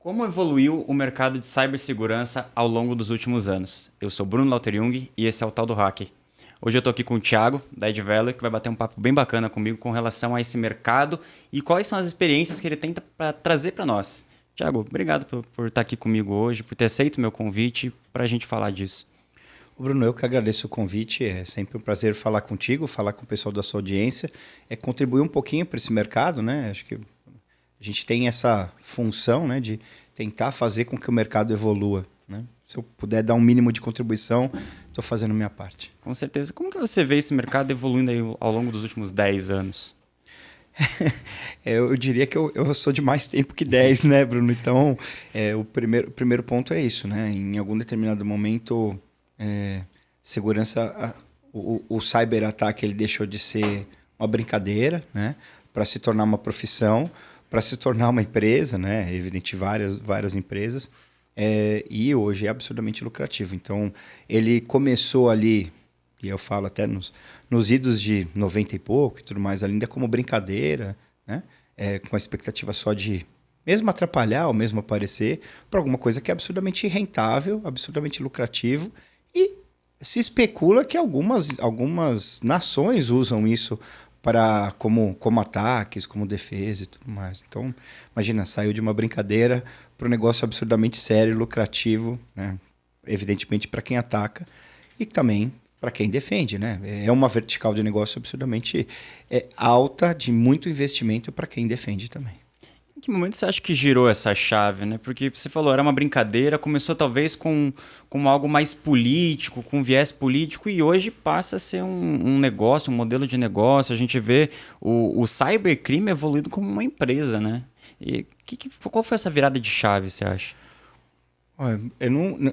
Como evoluiu o mercado de cibersegurança ao longo dos últimos anos? Eu sou Bruno Lauter-Jung e esse é o Tal do Hacker. Hoje eu estou aqui com o Thiago, da Edvalue, que vai bater um papo bem bacana comigo com relação a esse mercado e quais são as experiências que ele tenta trazer para nós. Thiago, obrigado por estar aqui comigo hoje, por ter aceito o meu convite para a gente falar disso. Bruno, eu que agradeço o convite, é sempre um prazer falar contigo, falar com o pessoal da sua audiência, contribuir um pouquinho para esse mercado, né? Acho que a gente tem essa função, né, de tentar fazer com que o mercado evolua, né? Se eu puder dar um mínimo de contribuição, estou fazendo a minha parte. Com certeza. Como que você vê esse mercado evoluindo aí ao longo dos últimos 10 anos? Eu diria que eu sou de mais tempo que 10, né, Bruno? Então, o primeiro ponto é isso, né? Em algum determinado momento, segurança, o cyberataque ele deixou de ser uma brincadeira, né, para se tornar uma profissão, para se tornar uma empresa, né? Evidente, várias empresas. E hoje é absurdamente lucrativo. Então, ele começou ali, e eu falo até nos idos de 90 e pouco e tudo mais, ainda como brincadeira, né? Com a expectativa só de mesmo atrapalhar ou mesmo aparecer, para alguma coisa que é absurdamente rentável, absurdamente lucrativo. E se especula que algumas nações usam isso como ataques, como defesa e tudo mais. Então, imagina, saiu de uma brincadeira para um negócio absurdamente sério, lucrativo, né? Evidentemente para quem ataca e também para quem defende, né? É uma vertical de negócio absurdamente alta, de muito investimento para quem defende também. Em que momento você acha que girou essa chave, né? Porque você falou, era uma brincadeira, começou talvez com algo mais político, com viés político, e hoje passa a ser um negócio, um modelo de negócio. A gente vê o cybercrime evoluindo como uma empresa, né? E qual foi essa virada de chave, você acha?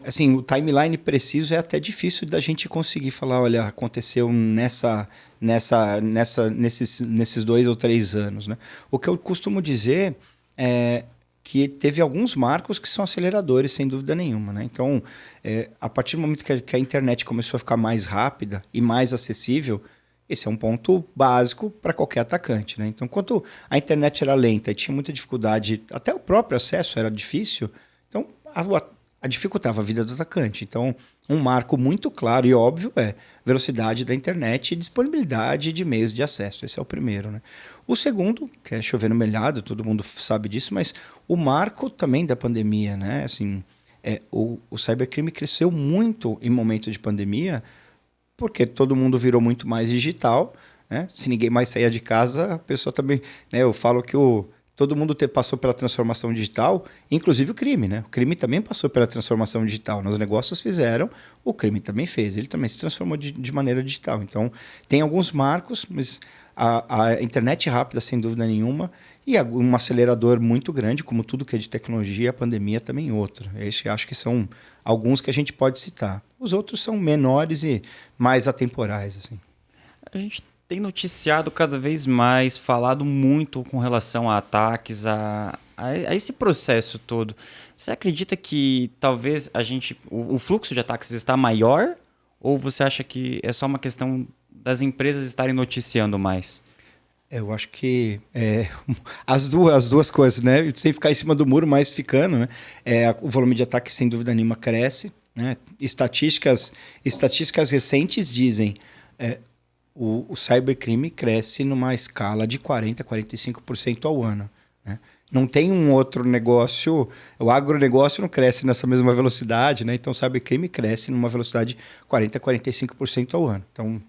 Assim, o timeline preciso é até difícil da gente conseguir falar, olha, aconteceu nesses 2 ou 3 anos, né? O que eu costumo dizer é que teve alguns marcos que são aceleradores, sem dúvida nenhuma, né? Então, a partir do momento que a internet começou a ficar mais rápida e mais acessível, esse é um ponto básico para qualquer atacante, né? Então, enquanto a internet era lenta e tinha muita dificuldade, até o próprio acesso era difícil, então dificultava a vida do atacante. Então, um marco muito claro e óbvio é velocidade da internet e disponibilidade de meios de acesso. Esse é o primeiro, né? O segundo, que é chover no melhado, todo mundo sabe disso, mas o marco também da pandemia, né? Assim, o cybercrime cresceu muito em momento de pandemia porque todo mundo virou muito mais digital, né? Se ninguém mais saía de casa, a pessoa também, né? Eu falo que todo mundo passou pela transformação digital, inclusive o crime, né? O crime também passou pela transformação digital. Os negócios fizeram, o crime também fez. Ele também se transformou de maneira digital. Então, tem alguns marcos, mas a internet rápida, sem dúvida nenhuma, e um acelerador muito grande, como tudo que é de tecnologia, a pandemia também outro. Esse acho que são alguns que a gente pode citar. Os outros são menores e mais atemporais, assim. A gente tem noticiado cada vez mais, falado muito com relação a ataques, a esse processo todo. Você acredita que talvez o fluxo de ataques está maior? Ou você acha que é só uma questão das empresas estarem noticiando mais? Eu acho que as duas coisas, né? Sem ficar em cima do muro, mas ficando, né? O volume de ataque, sem dúvida nenhuma, cresce, né? Estatísticas recentes dizem o cybercrime cresce numa escala de 40% a 45% ao ano, né? Não tem um outro negócio, o agronegócio não cresce nessa mesma velocidade, né? Então o cybercrime cresce numa velocidade de 40% a 45% ao ano. Então,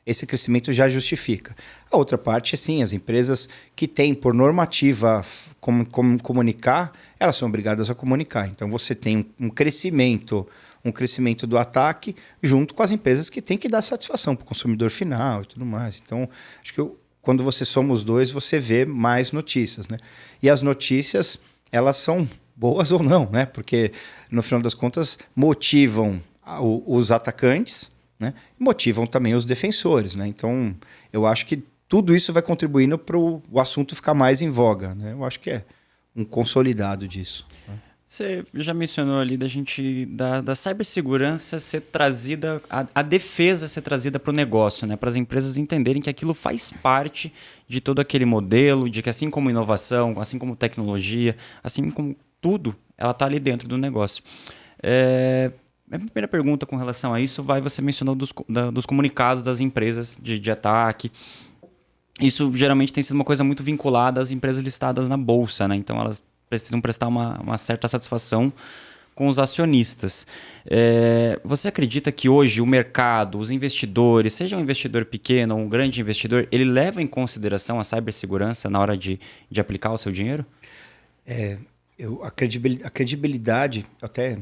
esse crescimento já justifica. A outra parte é sim, as empresas que têm por normativa como comunicar, elas são obrigadas a comunicar. Então você tem um crescimento do ataque junto com as empresas que têm que dar satisfação para o consumidor final e tudo mais. Então, acho que quando você soma os dois, você vê mais notícias, né? E as notícias, elas são boas ou não, né? Porque, no final das contas, motivam os atacantes, né? E motivam também os defensores, né? Então, eu acho que tudo isso vai contribuindo para o assunto ficar mais em voga, né? Eu acho que é um consolidado disso, né? Você já mencionou ali da cibersegurança ser trazida, a defesa ser trazida para o negócio, né? Para as empresas entenderem que aquilo faz parte de todo aquele modelo, de que assim como inovação, assim como tecnologia, assim como tudo, ela está ali dentro do negócio. Minha primeira pergunta com relação a isso você mencionou dos comunicados das empresas de ataque. Isso geralmente tem sido uma coisa muito vinculada às empresas listadas na bolsa, né? Então elas precisam prestar uma certa satisfação com os acionistas. Você acredita que hoje o mercado, os investidores, seja um investidor pequeno ou um grande investidor, ele leva em consideração a cibersegurança na hora de aplicar o seu dinheiro? A credibilidade, até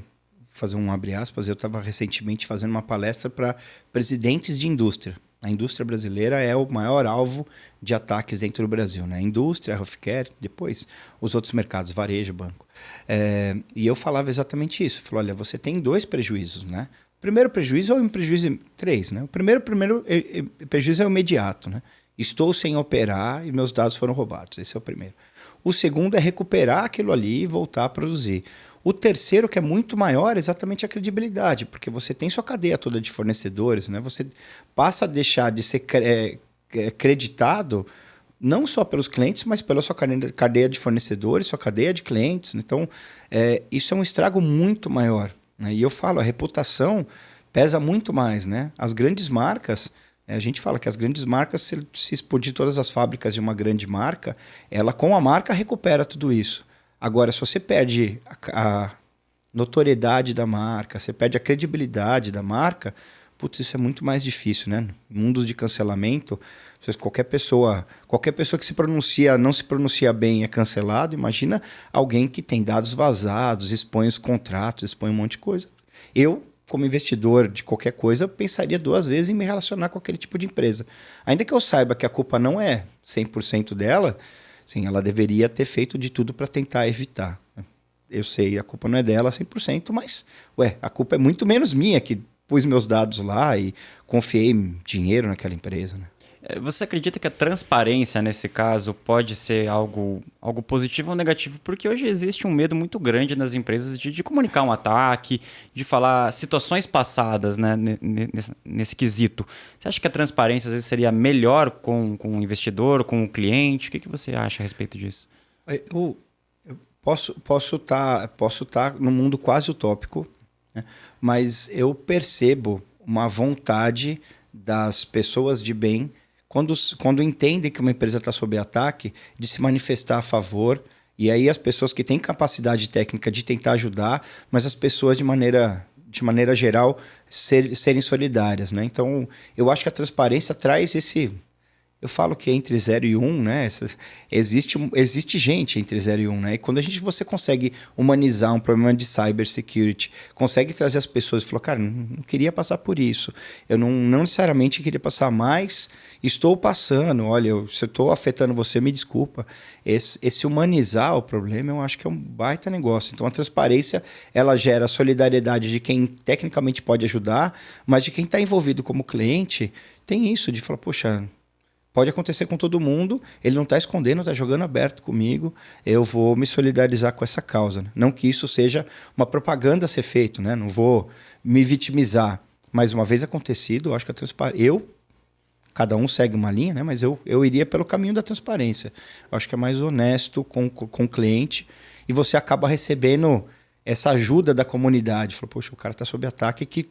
fazer um abre aspas, eu estava recentemente fazendo uma palestra para presidentes de indústria. A indústria brasileira é o maior alvo de ataques dentro do Brasil, né? Indústria, healthcare, depois os outros mercados, varejo, banco. E eu falava exatamente isso. Falei, olha, você tem 2 prejuízos, né? O primeiro prejuízo é um prejuízo 3, né? O primeiro prejuízo é o imediato, né? Estou sem operar e meus dados foram roubados. Esse é o primeiro. O segundo é recuperar aquilo ali e voltar a produzir. O terceiro, que é muito maior, é exatamente a credibilidade, porque você tem sua cadeia toda de fornecedores, né? Você passa a deixar de ser creditado não só pelos clientes, mas pela sua cadeia de fornecedores, sua cadeia de clientes. Então, isso é um estrago muito maior, né? E eu falo, a reputação pesa muito mais, né? As grandes marcas, a gente fala que as grandes marcas, se explodir todas as fábricas de uma grande marca, ela com a marca recupera tudo isso. Agora, se você perde a notoriedade da marca, você perde a credibilidade da marca, putz, isso é muito mais difícil, né? Mundos de cancelamento, qualquer pessoa que não se pronuncia bem é cancelado. Imagina alguém que tem dados vazados, expõe os contratos, expõe um monte de coisa. Eu, como investidor de qualquer coisa, pensaria 2 vezes em me relacionar com aquele tipo de empresa. Ainda que eu saiba que a culpa não é 100% dela, sim, ela deveria ter feito de tudo para tentar evitar. Eu sei, a culpa não é dela 100%, mas a culpa é muito menos minha, que pus meus dados lá e confiei dinheiro naquela empresa, né? Você acredita que a transparência, nesse caso, pode ser algo positivo ou negativo? Porque hoje existe um medo muito grande nas empresas de comunicar um ataque, de falar situações passadas, né, nesse quesito. Você acha que a transparência às vezes seria melhor com o investidor, com o cliente? O que você acha a respeito disso? Eu posso estar num mundo quase utópico, né? Mas eu percebo uma vontade das pessoas de bem, quando entendem que uma empresa está sob ataque, de se manifestar a favor. E aí as pessoas que têm capacidade técnica de tentar ajudar, mas as pessoas de maneira geral serem solidárias, né? Então, eu acho que a transparência traz esse... Eu falo que entre 0 e 1, né? Existe gente entre 0 e 1, né? E quando você consegue humanizar um problema de cybersecurity, consegue trazer as pessoas e falar, cara, não queria passar por isso. Eu não necessariamente queria passar, mas estou passando. Olha, se eu estou afetando você, me desculpa. Esse humanizar o problema, eu acho que é um baita negócio. Então, a transparência, ela gera solidariedade de quem tecnicamente pode ajudar, mas de quem está envolvido como cliente, tem isso de falar, poxa... Pode acontecer com todo mundo, ele não está escondendo, está jogando aberto comigo, eu vou me solidarizar com essa causa, né? Não que isso seja uma propaganda a ser feito, né? Não vou me vitimizar. Mas uma vez acontecido, eu acho que a transparência... Cada um segue uma linha, né? Mas eu iria pelo caminho da transparência. Eu acho que é mais honesto com o cliente e você acaba recebendo essa ajuda da comunidade. Falou, poxa, o cara está sob ataque que...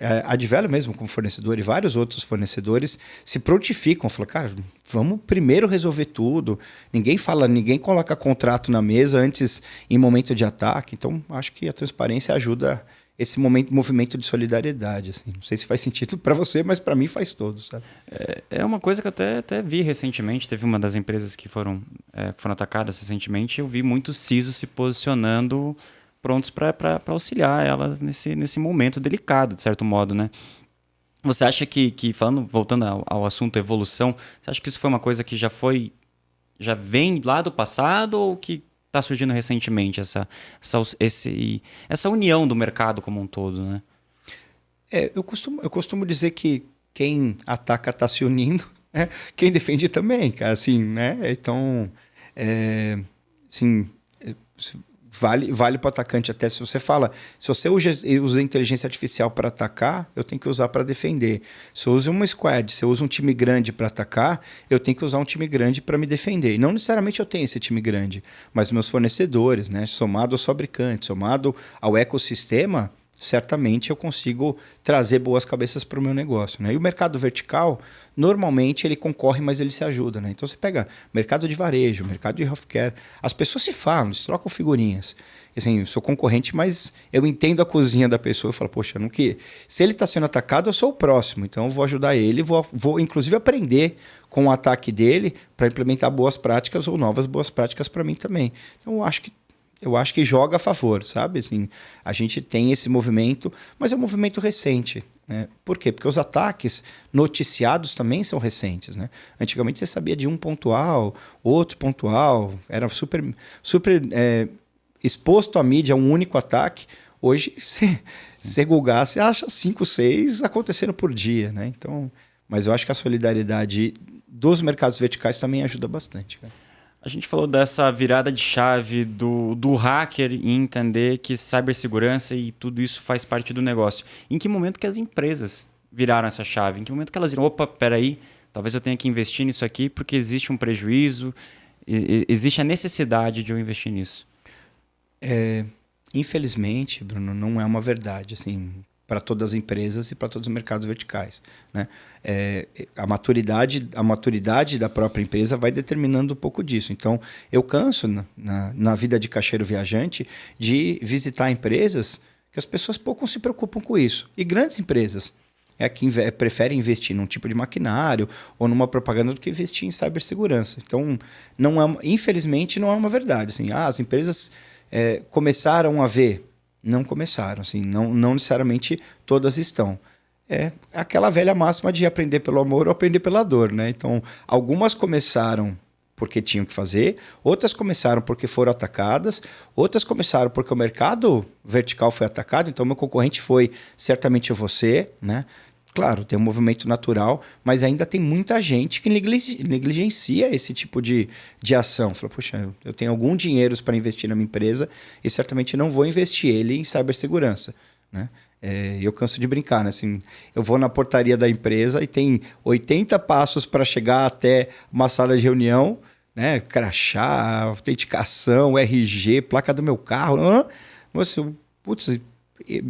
A Advello mesmo como fornecedor e vários outros fornecedores se prontificam, falam, cara, vamos primeiro resolver tudo, ninguém coloca contrato na mesa antes em momento de ataque. Então acho que a transparência ajuda esse movimento de solidariedade, assim. Não sei se faz sentido para você, mas para mim faz todo, sabe? É uma coisa que eu até vi recentemente, teve uma das empresas que foram atacadas recentemente, eu vi muitos CISOs se posicionando prontos para auxiliar elas nesse momento delicado, de certo modo, né? Você acha que voltando ao assunto evolução, você acha que isso foi uma coisa que já vem lá do passado ou que está surgindo recentemente, essa união do mercado como um todo, né? Eu costumo dizer que quem ataca está se unindo, né? Quem defende também, cara, assim, né? Então, assim... Vale para o atacante até se você fala, se você usa inteligência artificial para atacar, eu tenho que usar para defender. Se eu uso uma squad, se eu uso um time grande para atacar, eu tenho que usar um time grande para me defender. E não necessariamente eu tenho esse time grande, mas meus fornecedores, né, somado aos fabricantes, somado ao ecossistema, certamente eu consigo trazer boas cabeças para o meu negócio, né? E o mercado vertical, normalmente ele concorre, mas ele se ajuda, né? Então você pega mercado de varejo, mercado de healthcare, as pessoas se falam, eles trocam figurinhas. Assim, eu sou concorrente, mas eu entendo a cozinha da pessoa. Eu falo, poxa, não que... se ele está sendo atacado, eu sou o próximo. Então eu vou ajudar ele, vou inclusive aprender com o ataque dele para implementar boas práticas ou novas boas práticas para mim também. Então eu acho que joga a favor, sabe? Assim, a gente tem esse movimento, mas é um movimento recente, né? Por quê? Porque os ataques noticiados também são recentes, né? Antigamente você sabia de um pontual, outro pontual, era super exposto à mídia um único ataque. Hoje, se googar, você acha 5, 6 acontecendo por dia, né? Então, mas eu acho que a solidariedade dos mercados verticais também ajuda bastante, cara. A gente falou dessa virada de chave do hacker em entender que cibersegurança e tudo isso faz parte do negócio. Em que momento que as empresas viraram essa chave? Em que momento que elas viram, opa, peraí, talvez eu tenha que investir nisso aqui porque existe um prejuízo, existe a necessidade de eu investir nisso? Infelizmente, Bruno, não é uma verdade, assim, para todas as empresas e para todos os mercados verticais, né? A maturidade da própria empresa vai determinando um pouco disso. Então, eu canso na vida de caixeiro viajante de visitar empresas que as pessoas pouco se preocupam com isso. E grandes empresas que preferem investir num tipo de maquinário ou numa propaganda do que investir em cibersegurança. Então, infelizmente, não é uma verdade. Assim, as empresas começaram a ver. Não começaram, assim, não necessariamente todas estão. É aquela velha máxima de aprender pelo amor ou aprender pela dor, né? Então, algumas começaram porque tinham que fazer, outras começaram porque foram atacadas, outras começaram porque o mercado vertical foi atacado, então meu concorrente foi certamente você, né? Claro, tem um movimento natural, mas ainda tem muita gente que negligencia esse tipo de ação. Fala, poxa, eu tenho algum dinheiro para investir na minha empresa e certamente não vou investir ele em cibersegurança, né? Eu canso de brincar, né? Assim, eu vou na portaria da empresa e tem 80 passos para chegar até uma sala de reunião, né? Crachá, autenticação, RG, placa do meu carro. Putz,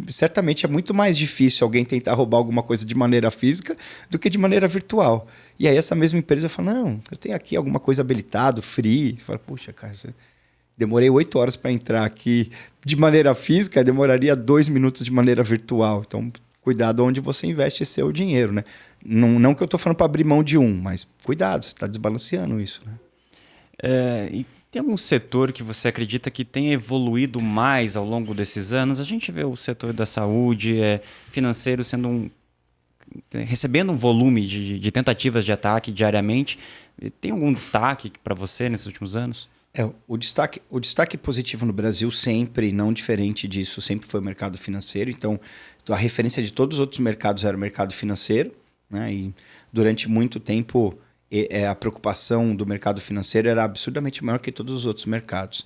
certamente é muito mais difícil alguém tentar roubar alguma coisa de maneira física do que de maneira virtual. E aí essa mesma empresa fala, não, eu tenho aqui alguma coisa habilitado, free. Fala, puxa, cara, demorei 8 horas para entrar aqui de maneira física, demoraria 2 minutos de maneira virtual. Então, cuidado onde você investe seu dinheiro, né? Não que eu estou falando para abrir mão de mas cuidado, você está desbalanceando isso, né? E tem algum setor que você acredita que tenha evoluído mais ao longo desses anos? A gente vê o setor da saúde, financeiro recebendo um volume de tentativas de ataque diariamente. Tem algum destaque para você nesses últimos anos? O destaque positivo no Brasil sempre, não diferente disso, sempre foi o mercado financeiro. Então, a referência de todos os outros mercados era o mercado financeiro, né? E durante muito tempo a preocupação do mercado financeiro era absurdamente maior que todos os outros mercados.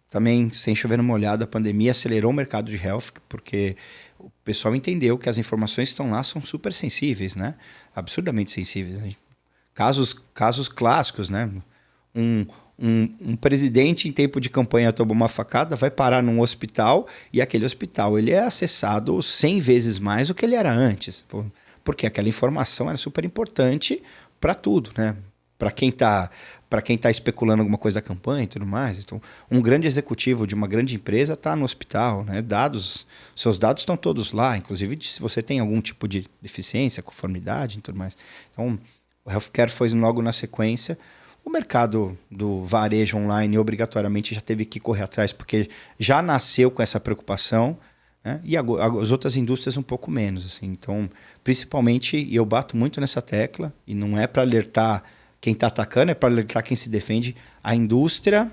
Também, sem chover numa olhada, a pandemia acelerou o mercado de health, porque o pessoal entendeu que as informações que estão lá são super sensíveis, né? Absurdamente sensíveis, né? Casos clássicos, né? Um presidente em tempo de campanha toma uma facada, vai parar num hospital e aquele hospital ele é acessado 100 vezes mais do que ele era antes. Porque aquela informação era super importante para tudo, né? Para quem tá especulando alguma coisa da campanha e tudo mais. Então, um grande executivo de uma grande empresa está no hospital, né? Seus dados estão todos lá, inclusive se você tem algum tipo de deficiência, conformidade e tudo mais. Então, o healthcare foi logo na sequência. O mercado do varejo online obrigatoriamente já teve que correr atrás, porque já nasceu com essa preocupação, né? E as outras indústrias um pouco menos. Assim. Então, principalmente, e eu bato muito nessa tecla, e não é para alertar quem está atacando, é para alertar quem se defende. A indústria,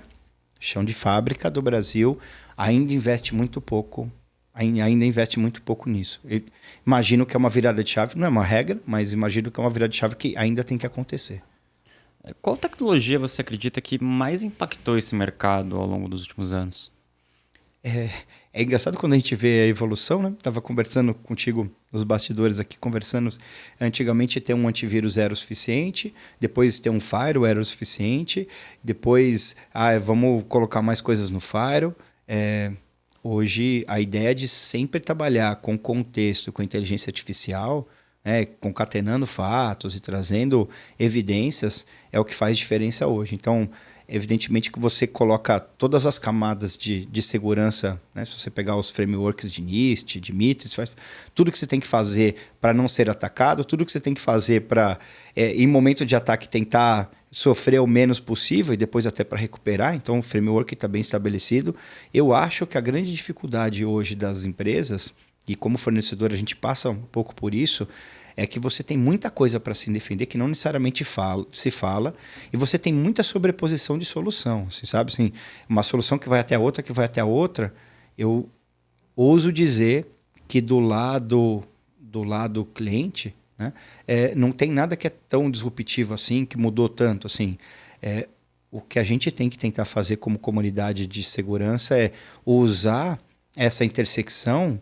chão de fábrica do Brasil, ainda investe muito pouco. Ainda investe muito pouco nisso. Eu imagino que é uma virada de chave, não é uma regra, mas imagino que é uma virada de chave que ainda tem que acontecer. Qual tecnologia você acredita que mais impactou esse mercado ao longo dos últimos anos? É engraçado quando a gente vê a evolução, né? Tava conversando contigo nos bastidores aqui, conversando. Antigamente ter um antivírus era o suficiente, depois ter um firewall era o suficiente, depois, vamos colocar mais coisas no firewall. Hoje, a ideia de sempre trabalhar com contexto, com inteligência artificial, né, concatenando fatos e trazendo evidências, é o que faz diferença hoje. Então, evidentemente que você coloca todas as camadas de segurança, né? Se você pegar os frameworks de NIST, de MITRE, faz tudo que você tem que fazer para não ser atacado, tudo que você tem que fazer para, em momento de ataque, tentar sofrer o menos possível e depois até para recuperar. Então, o framework está bem estabelecido. Eu acho que a grande dificuldade hoje das empresas, e como fornecedor a gente passa um pouco por isso, é que você tem muita coisa para se defender que não necessariamente se fala, e você tem muita sobreposição de solução. Você sabe, assim, uma solução que vai até a outra, que vai até a outra. Eu ouso dizer que do lado cliente, né, não tem nada que é tão disruptivo assim, que mudou tanto. Assim, o que a gente tem que tentar fazer como comunidade de segurança é usar essa intersecção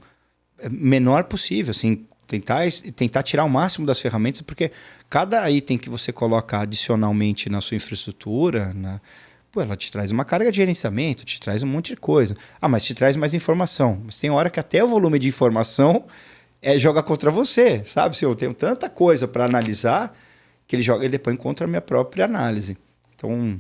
menor possível, assim, tentar tirar o máximo das ferramentas, porque cada item que você coloca adicionalmente na sua infraestrutura, ela te traz uma carga de gerenciamento, te traz um monte de coisa. Mas te traz mais informação. Mas tem hora que até o volume de informação joga contra você, sabe? Se eu tenho tanta coisa para analisar, que ele depois contra a minha própria análise. Então,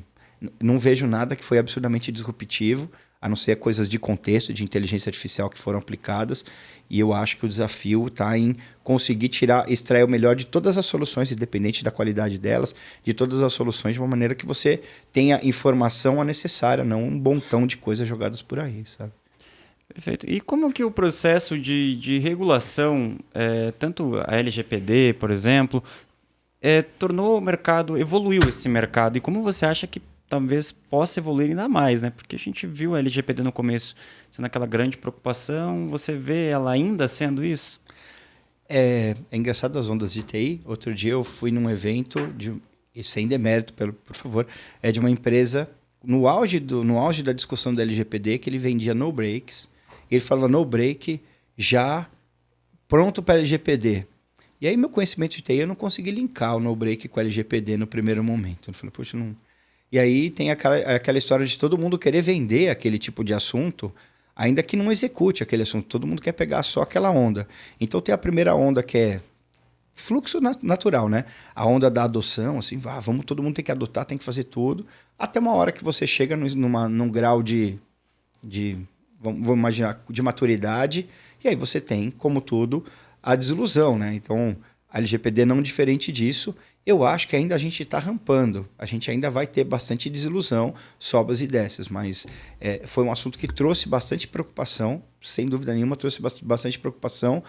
não vejo nada que foi absurdamente disruptivo, a não ser coisas de contexto, de inteligência artificial que foram aplicadas. E eu acho que o desafio está em conseguir extrair o melhor de todas as soluções, independente da qualidade delas, de todas as soluções, de uma maneira que você tenha informação necessária, não um montão de coisas jogadas por aí, sabe? Perfeito. E como que o processo de regulação, tanto a LGPD, por exemplo, tornou o mercado, evoluiu esse mercado? E como você acha que talvez possa evoluir ainda mais, né? Porque a gente viu a LGPD no começo sendo aquela grande preocupação, você vê ela ainda sendo isso? É engraçado as ondas de TI. Outro dia eu fui num evento, sem demérito, por favor, de uma empresa, no auge da discussão da LGPD, que ele vendia no breaks. Ele falava no break, já pronto para LGPD. E aí meu conhecimento de TI, eu não consegui linkar o no break com a LGPD no primeiro momento. Eu falei, poxa, não... E aí tem aquela história de todo mundo querer vender aquele tipo de assunto, ainda que não execute aquele assunto. Todo mundo quer pegar só aquela onda. Então tem a primeira onda, que é fluxo natural, né? A onda da adoção, assim, todo mundo tem que adotar, tem que fazer tudo. Até uma hora que você chega num grau vamos imaginar, de maturidade, e aí você tem, como tudo, a desilusão, né? Então, a LGPD não diferente disso. Eu acho que ainda a gente está rampando. A gente ainda vai ter bastante desilusão, sobras e desces, mas foi um assunto que trouxe bastante preocupação, sem dúvida nenhuma, trouxe bastante preocupação.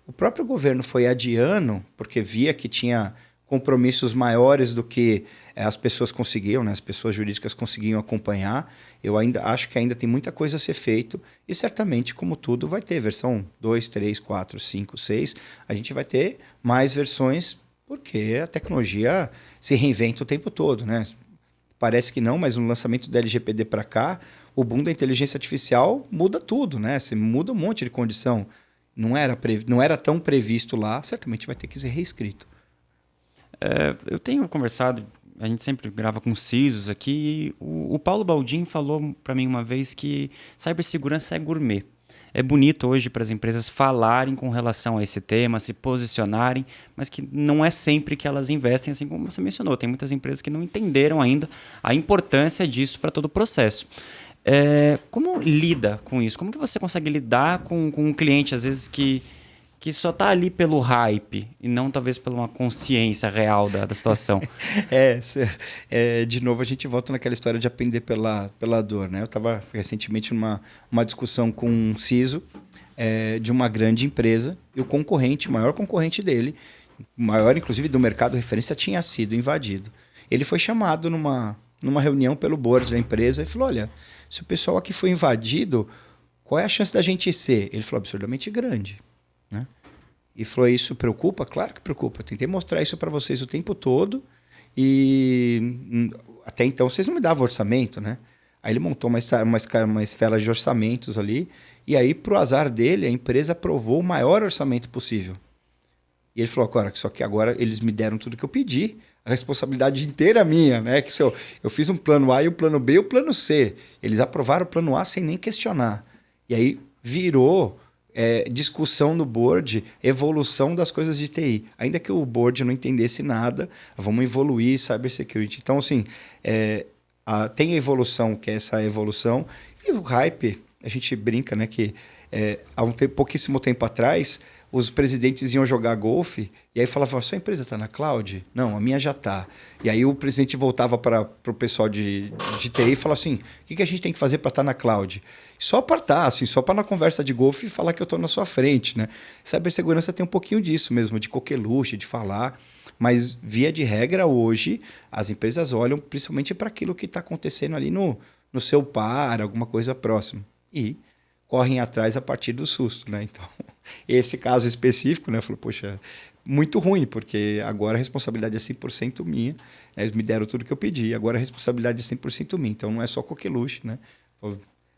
O próprio governo foi adiando, porque via que tinha compromissos maiores do que as pessoas conseguiam, né? As pessoas jurídicas conseguiam acompanhar. Eu ainda acho que ainda tem muita coisa a ser feito e certamente, como tudo, vai ter versão 2, 3, 4, 5, 6. A gente vai ter mais versões, porque a tecnologia se reinventa o tempo todo, né? Parece que não, mas no lançamento da LGPD para cá, o boom da inteligência artificial muda tudo, né? Você muda um monte de condição. Não era tão previsto lá, certamente vai ter que ser reescrito. Eu tenho conversado, a gente sempre grava com CISOs aqui, e o Paulo Baldin falou para mim uma vez que cibersegurança é gourmet. É bonito hoje para as empresas falarem com relação a esse tema, se posicionarem, mas que não é sempre que elas investem, assim como você mencionou. Tem muitas empresas que não entenderam ainda a importância disso para todo o processo. Como lida com isso? Como que você consegue lidar com um cliente, às vezes, que só está ali pelo hype e não talvez por uma consciência real da situação? De novo, a gente volta naquela história de aprender pela dor, né? Eu estava recentemente numa discussão com um CISO de uma grande empresa e o maior concorrente dele, maior inclusive do mercado referência, tinha sido invadido. Ele foi chamado numa reunião pelo board da empresa e falou, olha, se o pessoal aqui foi invadido, qual é a chance da gente ser? Ele falou, absurdamente grande. E falou, isso preocupa? Claro que preocupa. Eu tentei mostrar isso para vocês o tempo todo e até então vocês não me davam orçamento, né? Aí ele montou uma esfera de orçamentos ali, e aí, pro azar dele, a empresa aprovou o maior orçamento possível. E ele falou, cara, só que agora eles me deram tudo que eu pedi, a responsabilidade inteira é minha, né? Que se eu fiz um plano A e o plano B e o plano C. Eles aprovaram o plano A sem nem questionar. E aí virou discussão no board, evolução das coisas de TI. Ainda que o board não entendesse nada, vamos evoluir cybersecurity. Então, assim, tem a evolução, que é essa evolução, e o hype, a gente brinca, né, que há pouquíssimo tempo atrás, os presidentes iam jogar golfe e aí falavam, sua empresa está na cloud? Não, a minha já está. E aí o presidente voltava para o pessoal de TI e falava assim, o que a gente tem que fazer para estar na cloud? Só para estar, assim, só para na conversa de golfe falar que eu estou na sua frente, né? Cibersegurança tem um pouquinho disso mesmo, de coqueluche, de falar. Mas, via de regra, hoje, as empresas olham principalmente para aquilo que está acontecendo ali no seu par, alguma coisa próxima. E correm atrás a partir do susto, né? Então, esse caso específico, né? Eu falei, poxa, muito ruim, porque agora a responsabilidade é 100% minha. Né? Eles me deram tudo que eu pedi, agora a responsabilidade é 100% minha. Então, não é só coqueluche, né?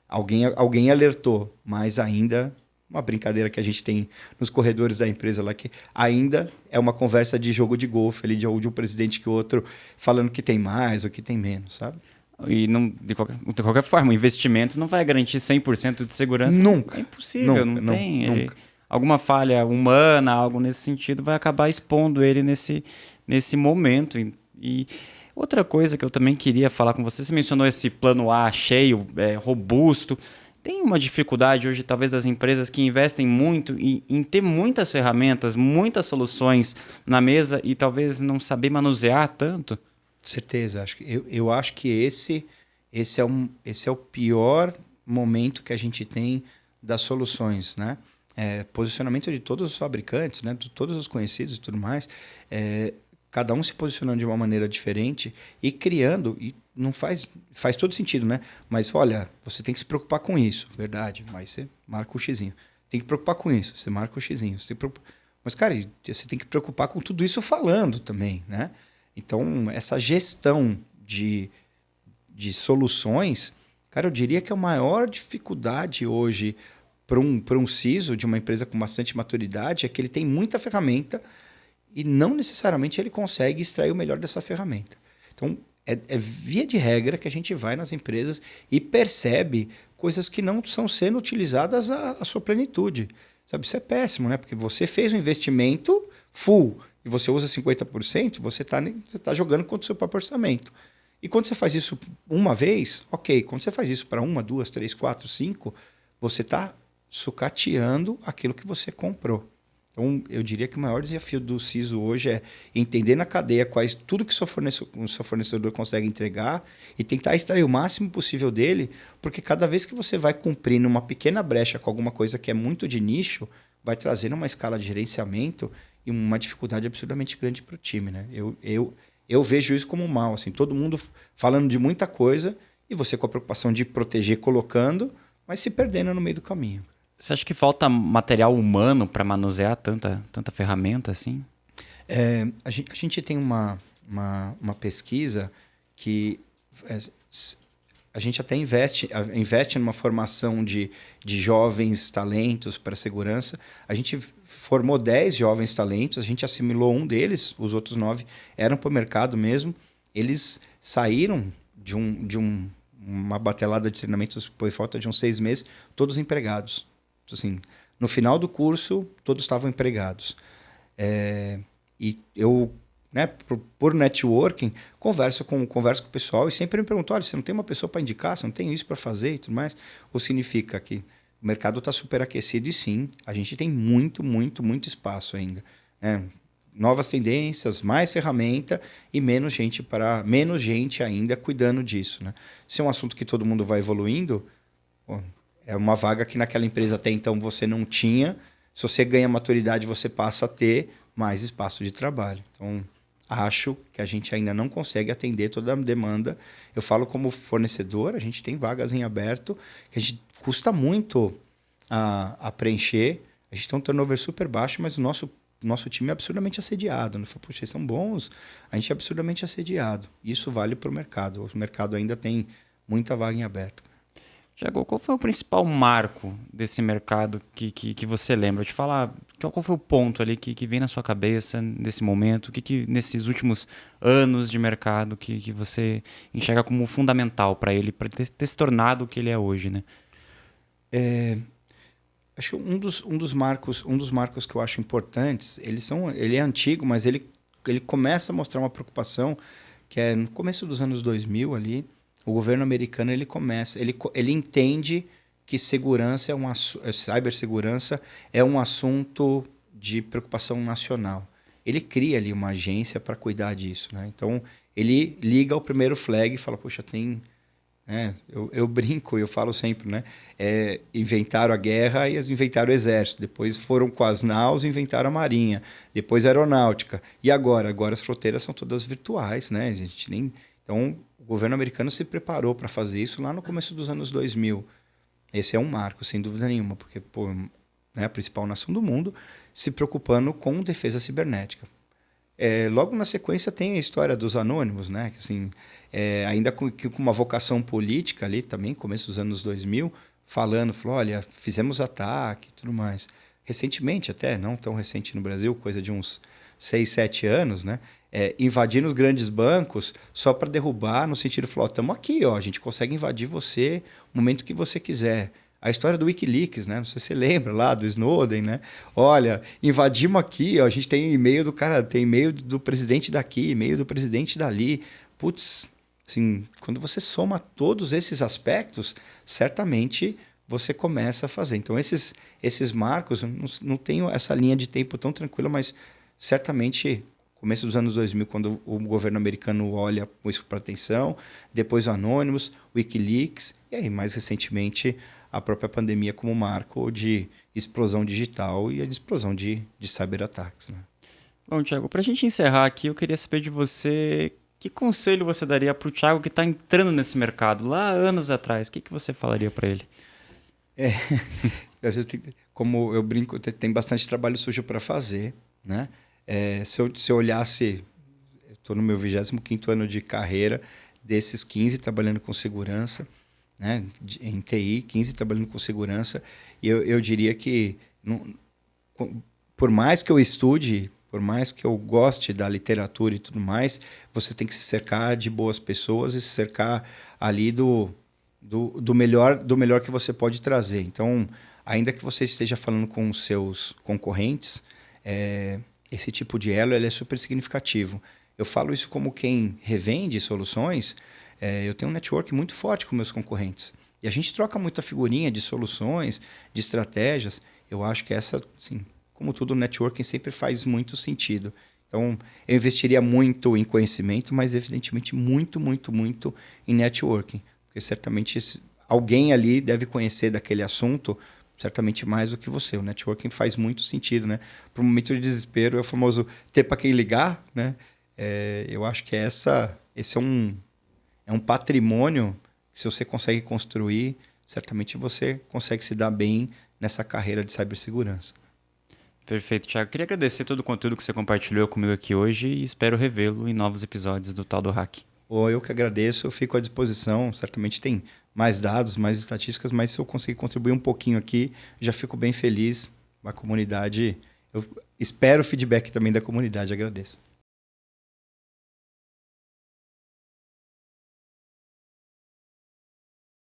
Alguém alertou, mas ainda uma brincadeira que a gente tem nos corredores da empresa lá, que ainda é uma conversa de jogo de golfe ali, de um presidente que o outro falando que tem mais ou que tem menos, sabe? E não, de qualquer forma, o investimento não vai garantir 100% de segurança. Nunca. É impossível, nunca, não tem. Nunca. Alguma falha humana, algo nesse sentido, vai acabar expondo ele nesse momento. E outra coisa que eu também queria falar com você mencionou esse plano A cheio, robusto. Tem uma dificuldade hoje, talvez, das empresas que investem muito em ter muitas ferramentas, muitas soluções na mesa e talvez não saber manusear tanto? Certeza. Eu acho que esse é o pior momento que a gente tem das soluções, né? Posicionamento de todos os fabricantes, né? De todos os conhecidos e tudo mais, cada um se posicionando de uma maneira diferente e criando, e não faz todo sentido, né? Mas olha, você tem que se preocupar com isso, verdade, mas você marca o xizinho. Tem que preocupar com isso, você marca o xizinho. Mas, cara, você tem que preocupar com tudo isso falando também, né? Então, essa gestão de soluções, cara, eu diria que a maior dificuldade hoje para um CISO de uma empresa com bastante maturidade é que ele tem muita ferramenta e não necessariamente ele consegue extrair o melhor dessa ferramenta. Então, é via de regra que a gente vai nas empresas e percebe coisas que não estão sendo utilizadas à sua plenitude. Sabe, isso é péssimo, né? Porque você fez um investimento full e você usa 50%, você tá jogando contra o seu próprio orçamento. E quando você faz isso uma vez, ok. Quando você faz isso para 1, 2, 3, 4, 5, você está sucateando aquilo que você comprou. Então, eu diria que o maior desafio do CISO hoje é entender na cadeia tudo que o seu fornecedor consegue entregar e tentar extrair o máximo possível dele, porque cada vez que você vai cumprindo uma pequena brecha com alguma coisa que é muito de nicho, vai trazendo uma escala de gerenciamento e uma dificuldade absurdamente grande para o time, né? Eu vejo isso como mal, assim, todo mundo falando de muita coisa e você com a preocupação de proteger colocando, mas se perdendo no meio do caminho. Você acha que falta material humano para manusear tanta ferramenta assim? A gente tem uma pesquisa que a gente até investe numa formação de jovens talentos para segurança. A gente formou 10 jovens talentos, a gente assimilou um deles, os outros 9 eram para o mercado mesmo. Eles saíram de uma batelada de treinamentos por falta de uns 6 meses, todos empregados. Assim, no final do curso, todos estavam empregados. E eu, né, por networking, converso com o pessoal e sempre me pergunto, olha, você não tem uma pessoa para indicar, você não tem isso para fazer e tudo mais? Ou significa que o mercado está super aquecido e sim, a gente tem muito, muito, muito espaço ainda. Novas tendências, mais ferramenta e menos gente ainda cuidando disso, né? Se é um assunto que todo mundo vai evoluindo, é uma vaga que naquela empresa até então você não tinha. Se você ganha maturidade, você passa a ter mais espaço de trabalho. Então, acho que a gente ainda não consegue atender toda a demanda. Eu falo como fornecedor, a gente tem vagas em aberto que a gente custa muito a preencher. A gente tem um turnover super baixo, mas o nosso nosso time é absurdamente assediado. Né? Fala, poxa, eles são bons, a gente é absurdamente assediado. Isso vale para o mercado. O mercado ainda tem muita vaga em aberto. Tiago, qual foi o principal marco desse mercado que você lembra? Eu te falar, qual foi o ponto ali que vem na sua cabeça nesse momento? Que nesses últimos anos de mercado que você enxerga como fundamental para ele, para ter se tornado o que ele é hoje, né? Acho que um dos marcos que eu acho importantes, ele é antigo, mas ele começa a mostrar uma preocupação que é no começo dos anos 2000 ali. O governo americano ele entende que cibersegurança é um assunto de preocupação nacional. Ele cria ali uma agência para cuidar disso, né? Então ele liga o primeiro flag e fala, poxa, tem, né? Eu brinco, eu falo sempre, né? Inventaram a guerra e inventaram o exército. Depois foram com as naus e inventaram a marinha. Depois a aeronáutica. E agora? Agora as fronteiras são todas virtuais, né? A gente nem... Então, o governo americano se preparou para fazer isso lá no começo dos anos 2000. Esse é um marco, sem dúvida nenhuma, porque né, a principal nação do mundo se preocupando com defesa cibernética. Logo na sequência tem a história dos anônimos, né? Que, assim, ainda com uma vocação política ali também, começo dos anos 2000, falou, olha, fizemos ataque e tudo mais. Recentemente até, não tão recente no Brasil, coisa de uns 6, 7 anos, né? Invadindo os grandes bancos só para derrubar, no sentido de falar, estamos aqui, ó, a gente consegue invadir você no momento que você quiser. A história do Wikileaks, né? Não sei se você lembra lá, do Snowden, né? Olha, invadimos aqui, ó, a gente tem e-mail do cara, tem e-mail do presidente daqui, e-mail do presidente dali. Putz, assim, quando você soma todos esses aspectos, certamente você começa a fazer. Então, esses marcos, não tenho essa linha de tempo tão tranquila, mas certamente... Começo dos anos 2000, quando o governo americano olha com isso para atenção, depois o Anonymous, o Wikileaks, e aí, mais recentemente, a própria pandemia como marco de explosão digital e a explosão de cyberataques. Né? Bom, Tiago, para a gente encerrar aqui, eu queria saber de você que conselho você daria para o Tiago que está entrando nesse mercado lá anos atrás. O que você falaria para ele? Como eu brinco, tem bastante trabalho sujo para fazer, né? Se eu olhasse, eu estou no meu 25º ano de carreira, desses 15 trabalhando com segurança, né? Em TI, 15 trabalhando com segurança, e eu diria que, por mais que eu estude, por mais que eu goste da literatura e tudo mais, você tem que se cercar de boas pessoas e se cercar ali do melhor que você pode trazer. Então, ainda que você esteja falando com os seus concorrentes, esse tipo de elo ele é super significativo. Eu falo isso como quem revende soluções. Eu tenho um network muito forte com meus concorrentes. E a gente troca muita figurinha de soluções, de estratégias. Eu acho que essa, assim, como tudo, o networking sempre faz muito sentido. Então, eu investiria muito em conhecimento, mas evidentemente muito, muito, muito em networking. Porque certamente alguém ali deve conhecer daquele assunto certamente mais do que você. O networking faz muito sentido, né? Para um momento de desespero, é o famoso ter para quem ligar, né? Eu acho que esse é um patrimônio que, se você consegue construir, certamente você consegue se dar bem nessa carreira de cibersegurança. Perfeito, Thiago. Queria agradecer todo o conteúdo que você compartilhou comigo aqui hoje e espero revê-lo em novos episódios do Tal do Hack. Eu que agradeço, eu fico à disposição. Certamente tem mais dados, mais estatísticas, mas se eu conseguir contribuir um pouquinho aqui, já fico bem feliz. A comunidade, eu espero o feedback também da comunidade, agradeço.